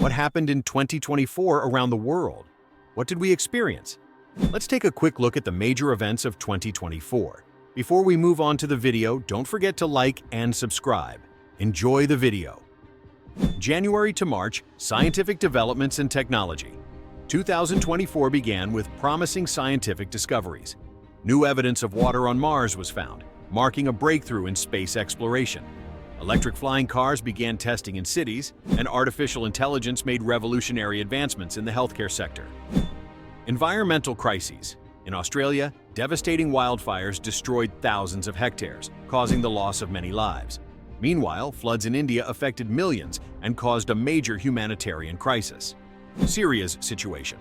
What happened in 2024 around the world? What did we experience? Let's take a quick look at the major events of 2024. Before we move on to the video, don't forget to like and subscribe. Enjoy the video. January to March, scientific developments and technology. 2024 began with promising scientific discoveries. New evidence of water on Mars was found, marking a breakthrough in space exploration. Electric flying cars began testing in cities, and artificial intelligence made revolutionary advancements in the healthcare sector. Environmental crises. In Australia, devastating wildfires destroyed thousands of hectares, causing the loss of many lives. Meanwhile, floods in India affected millions and caused a major humanitarian crisis. Syria's situation.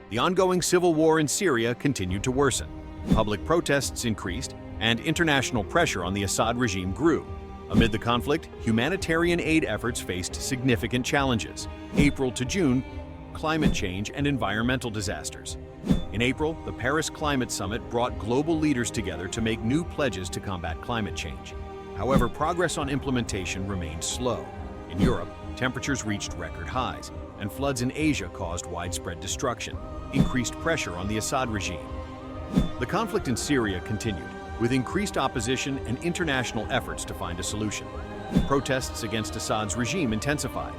The ongoing civil war in Syria continued to worsen. Public protests increased, and international pressure on the Assad regime grew. Amid the conflict, humanitarian aid efforts faced significant challenges. April to June, climate change and environmental disasters. In April, the Paris Climate Summit brought global leaders together to make new pledges to combat climate change. However, progress on implementation remained slow. In Europe, temperatures reached record highs, and floods in Asia caused widespread destruction, increased pressure on the Assad regime. The conflict in Syria continued, with increased opposition and international efforts to find a solution. Protests against Assad's regime intensified.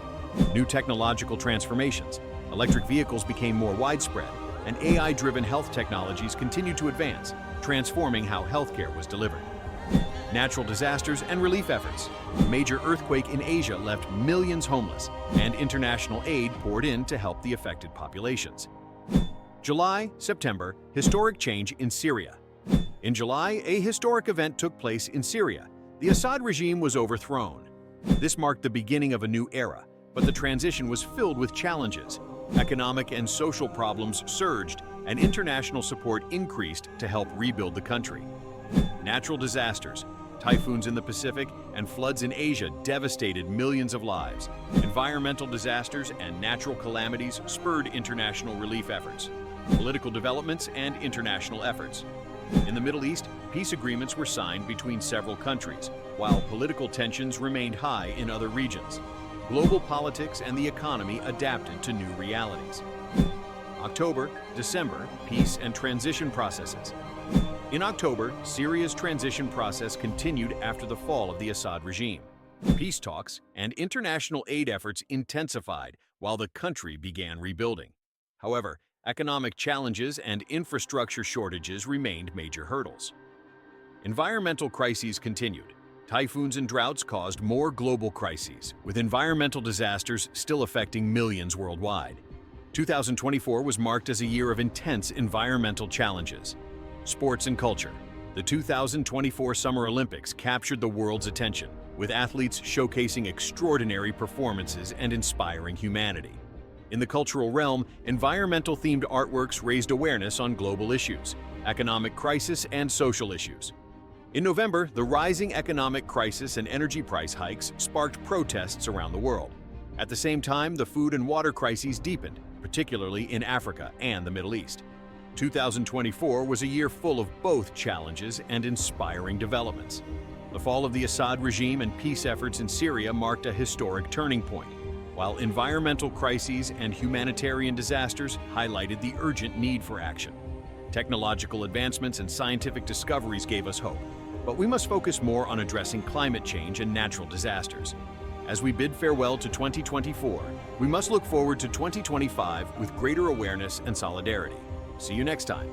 New technological transformations, electric vehicles became more widespread, and AI-driven health technologies continued to advance, transforming how healthcare was delivered. Natural disasters and relief efforts. A major earthquake in Asia left millions homeless, and international aid poured in to help the affected populations. July, September, historic change in Syria. In July, a historic event took place in Syria. The Assad regime was overthrown. This marked the beginning of a new era, but the transition was filled with challenges. Economic and social problems surged, and international support increased to help rebuild the country. Natural disasters. Typhoons in the Pacific and floods in Asia devastated millions of lives. Environmental disasters and natural calamities spurred international relief efforts. Political developments and international efforts. In the Middle East, peace agreements were signed between several countries, while political tensions remained high in other regions. Global politics and the economy adapted to new realities. October, December, peace and transition processes. In October, Syria's transition process continued after the fall of the Assad regime. Peace talks and international aid efforts intensified while the country began rebuilding. However, economic challenges and infrastructure shortages remained major hurdles. Environmental crises continued. Typhoons and droughts caused more global crises, with environmental disasters still affecting millions worldwide. 2024 was marked as a year of intense environmental challenges. Sports and culture. The 2024 Summer Olympics captured the world's attention, with athletes showcasing extraordinary performances and inspiring humanity. In the cultural realm, environmental-themed artworks raised awareness on global issues, economic crisis, and social issues. In November, the rising economic crisis and energy price hikes sparked protests around the world. At the same time, the food and water crises deepened, particularly in Africa and the Middle East. 2024 was a year full of both challenges and inspiring developments. The fall of the Assad regime and peace efforts in Syria marked a historic turning point, while environmental crises and humanitarian disasters highlighted the urgent need for action. Technological advancements and scientific discoveries gave us hope, but we must focus more on addressing climate change and natural disasters. As we bid farewell to 2024, we must look forward to 2025 with greater awareness and solidarity. See you next time.